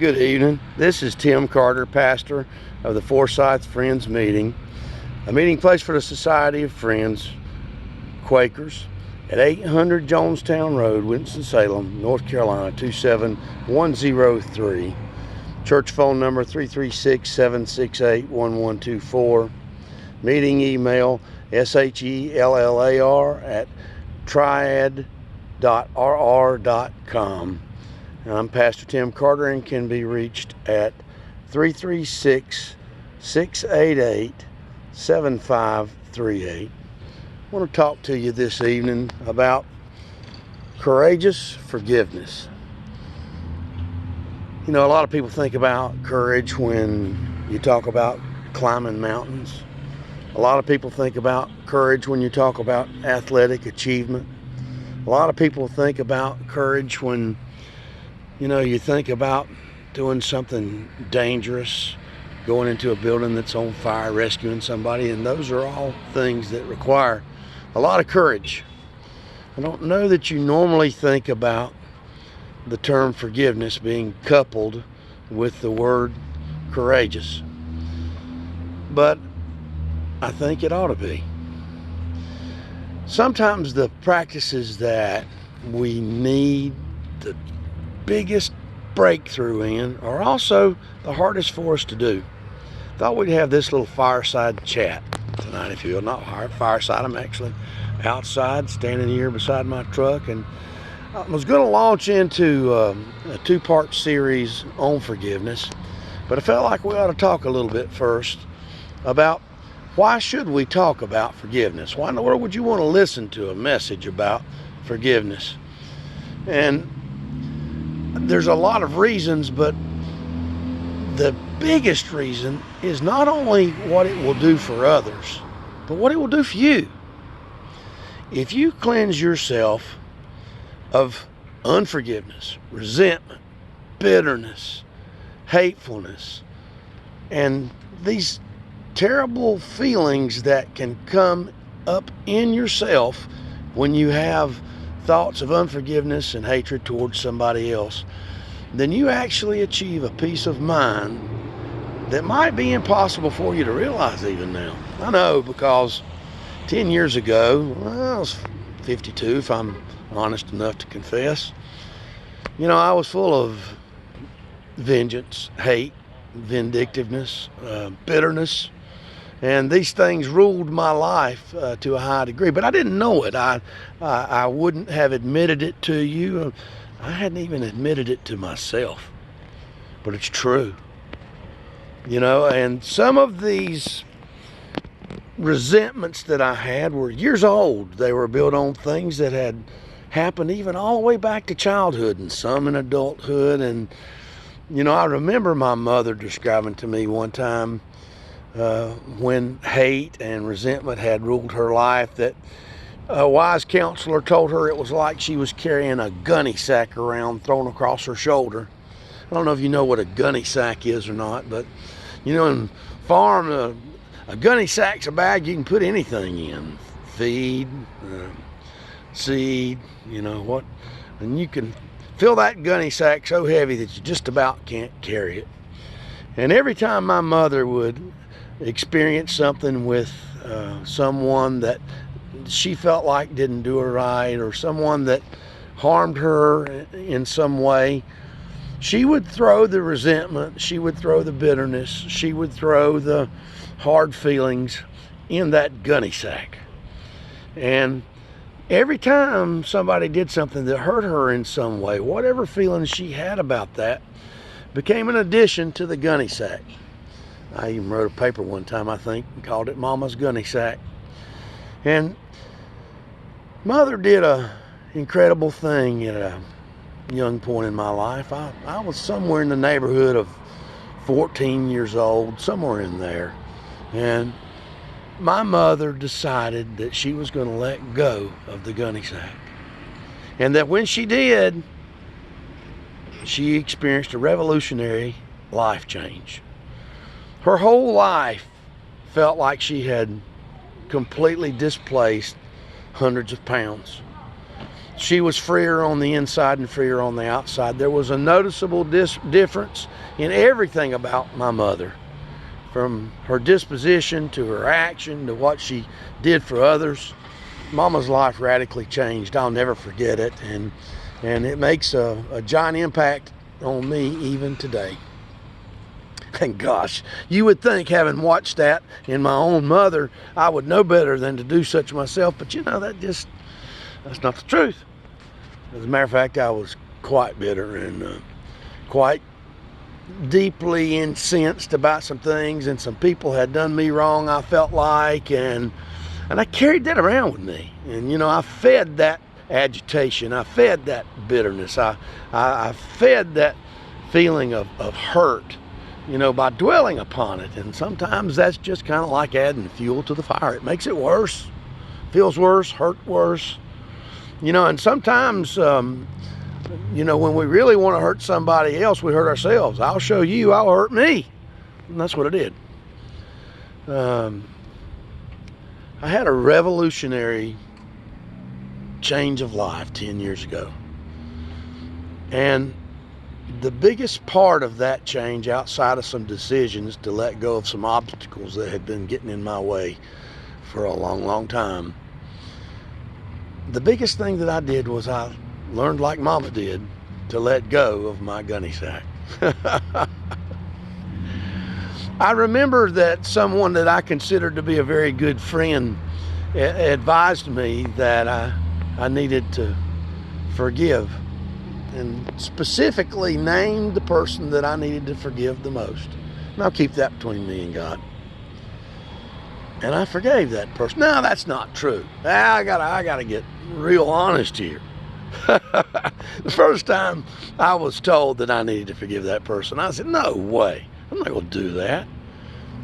Good evening. This is Tim Carter, pastor of the Forsyth Friends Meeting, a meeting place for the Society of Friends, Quakers, at 800 Jonestown Road, Winston-Salem, North Carolina, 27103. Church phone number 336-768-1124. Meeting email shellar@triad.rr.com. I'm Pastor Tim Carter and can be reached at 336-688-7538. I want to talk to you this evening about courageous forgiveness. You know, a lot of people think about courage when you talk about climbing mountains. A lot of people think about courage when you talk about athletic achievement. A lot of people think about courage when you think about doing something dangerous, going into a building that's on fire, rescuing somebody, and those are all things that require a lot of courage. I don't know that you normally think about the term forgiveness being coupled with the word courageous, but I think it ought to be. Sometimes the practices that we need the biggest breakthrough in are also the hardest for us to do. Thought we'd have this little fireside chat tonight, if you will. Not fireside, I'm actually outside standing here beside my truck, and I was going to launch into a two-part series on forgiveness, but I felt like we ought to talk a little bit first about why should we talk about forgiveness? Why in the world would you want to listen to a message about forgiveness? And there's a lot of reasons, but the biggest reason is not only what it will do for others, but what it will do for you. If you cleanse yourself of unforgiveness, resentment, bitterness, hatefulness, and these terrible feelings that can come up in yourself when you have thoughts of unforgiveness and hatred towards somebody else, then you actually achieve a peace of mind that might be impossible for you to realize even now. I know, because 10 years ago, I was 52, if I'm honest enough to confess. I was full of vengeance, hate, vindictiveness, bitterness, and these things ruled my life to a high degree. But I didn't know it. I wouldn't have admitted it to you. I hadn't even admitted it to myself. But it's true. And some of these resentments that I had were years old. They were built on things that had happened even all the way back to childhood, and some in adulthood. And, I remember my mother describing to me one time when hate and resentment had ruled her life, that a wise counselor told her it was like she was carrying a gunny sack around thrown across her shoulder. I don't know if you know what a gunny sack is or not, but in farm, a gunny sack's a bag you can put anything in: feed, seed, and you can fill that gunny sack so heavy that you just about can't carry it. And every time my mother would experience something with someone that she felt like didn't do her right, or someone that harmed her in some way, she would throw the resentment, she would throw the bitterness, she would throw the hard feelings in that gunny sack. And every time somebody did something that hurt her in some way, whatever feelings she had about that became an addition to the gunny sack. I even wrote a paper one time, I think, and called it Mama's Gunny Sack. And Mother did a incredible thing at a young point in my life. I was somewhere in the neighborhood of 14 years old, somewhere in there. And my mother decided that she was going to let go of the gunny sack. And that when she did, she experienced a revolutionary life change. Her whole life felt like she had completely displaced hundreds of pounds. She was freer on the inside and freer on the outside. There was a noticeable difference in everything about my mother, from her disposition to her action to what she did for others. Mama's life radically changed. I'll never forget it, and it makes a giant impact on me even today. And gosh, you would think, having watched that in my own mother, I would know better than to do such myself, but you know, that's not the truth. As a matter of fact, I was quite bitter and quite deeply incensed about some things, and some people had done me wrong, I felt like, and I carried that around with me. And you know, I fed that agitation, I fed that bitterness, I fed that feeling of hurt, you know, by dwelling upon it. And sometimes that's just kind of like adding fuel to the fire. It makes it worse, feels worse, hurt worse. You know, and sometimes, you know, when we really want to hurt somebody else, we hurt ourselves. I'll show you, I'll hurt me. And that's what I did. I had a revolutionary change of life 10 years ago. And the biggest part of that change, outside of some decisions to let go of some obstacles that had been getting in my way for a long, long time, the biggest thing that I did was I learned, like Mama did, to let go of my gunny sack. I remember that someone that I considered to be a very good friend advised me that I needed to forgive, and specifically named the person that I needed to forgive the most. And I'll keep that between me and God. And I forgave that person. Now, that's not true. I gotta get real honest here. The first time I was told that I needed to forgive that person, I said, no way, I'm not gonna do that.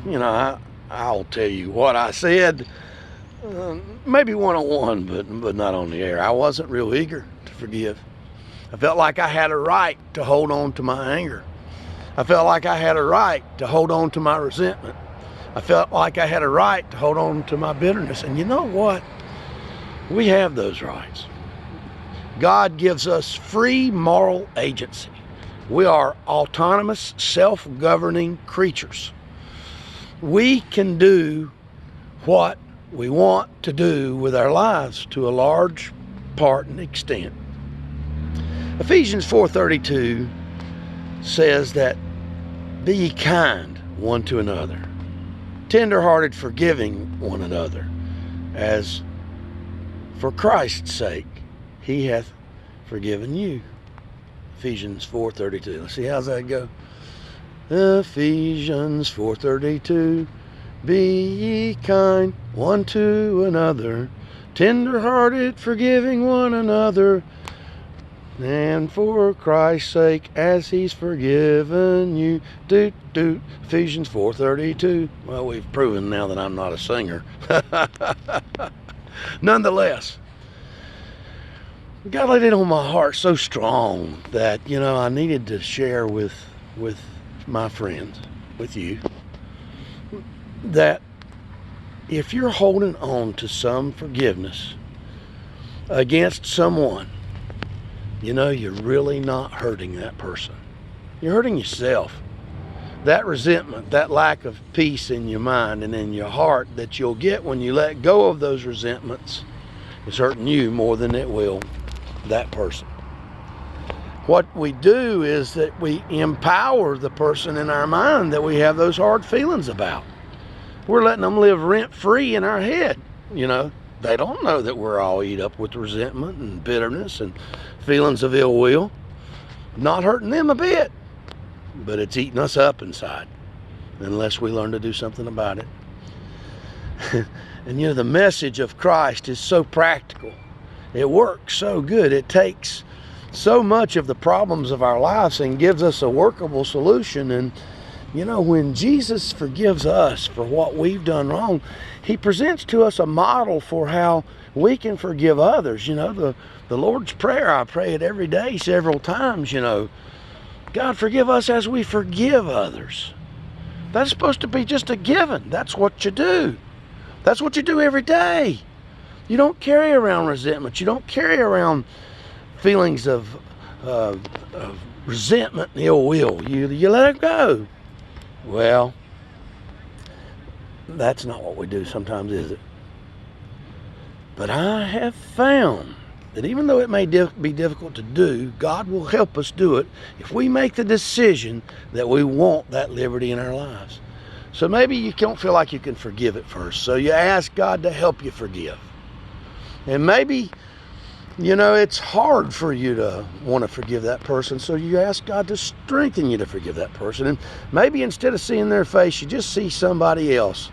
You know, I'll tell you what I said, maybe one-on-one, but not on the air. I wasn't real eager to forgive. I felt like I had a right to hold on to my anger. I felt like I had a right to hold on to my resentment. I felt like I had a right to hold on to my bitterness. And you know what? We have those rights. God gives us free moral agency. We are autonomous, self-governing creatures. We can do what we want to do with our lives to a large part and extent. Ephesians 4:32 says that, be ye kind one to another, tender-hearted, forgiving one another, as for Christ's sake he hath forgiven you. Ephesians 4:32. Let's see, how's that go? Ephesians 4:32. Be ye kind one to another, tender-hearted, forgiving one another, and for Christ's sake, as he's forgiven you. Ephesians 4:32. Well, we've proven now that I'm not a singer. Nonetheless, God laid it on my heart so strong that, you know, I needed to share with my friends, with you, that if you're holding on to some forgiveness against someone, you know, you're really not hurting that person. You're hurting yourself. That resentment, that lack of peace in your mind and in your heart that you'll get when you let go of those resentments is hurting you more than it will that person. What we do is that we empower the person in our mind that we have those hard feelings about. We're letting them live rent-free in our head. You know, they don't know that we're all eat up with resentment and bitterness and feelings of ill will. Not hurting them a bit, but it's eating us up inside unless we learn to do something about it. And you know, the message of Christ is so practical. It works so good. It takes so much of the problems of our lives and gives us a workable solution. And you know, when Jesus forgives us for what we've done wrong, he presents to us a model for how we can forgive others. You know, the Lord's Prayer, I pray it every day several times, you know. God, forgive us as we forgive others. That's supposed to be just a given. That's what you do. That's what you do every day. You don't carry around resentment. You don't carry around feelings of resentment and ill will. You let it go. Well, that's not what we do sometimes, is it? But I have found that even though it may be difficult to do, God will help us do it if we make the decision that we want that liberty in our lives. So maybe you don't feel like you can forgive at first, so you ask God to help you forgive. And maybe, it's hard for you to want to forgive that person, so you ask God to strengthen you to forgive that person. And maybe instead of seeing their face, you just see somebody else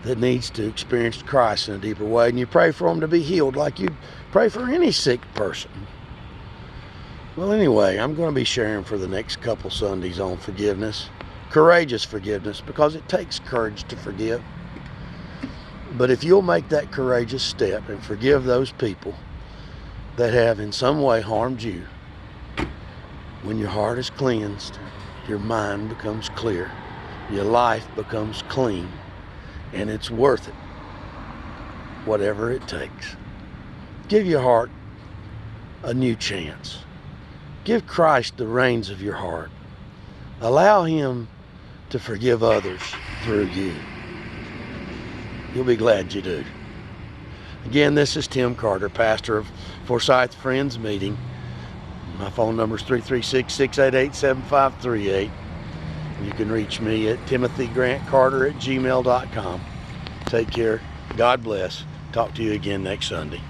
that needs to experience Christ in a deeper way, and you pray for them to be healed like you pray for any sick person. Well, anyway, I'm going to be sharing for the next couple Sundays on forgiveness, courageous forgiveness, because it takes courage to forgive. But if you'll make that courageous step and forgive those people that have in some way harmed you, when your heart is cleansed, your mind becomes clear, your life becomes clean, and it's worth it, whatever it takes. Give your heart a new chance. Give Christ the reins of your heart. Allow Him to forgive others through you. You'll be glad you do. Again, this is Tim Carter, pastor of Forsyth Friends Meeting. My phone number is 336-688-7538. You can reach me at timothygrantcarter@gmail.com. Take care. God bless. Talk to you again next Sunday.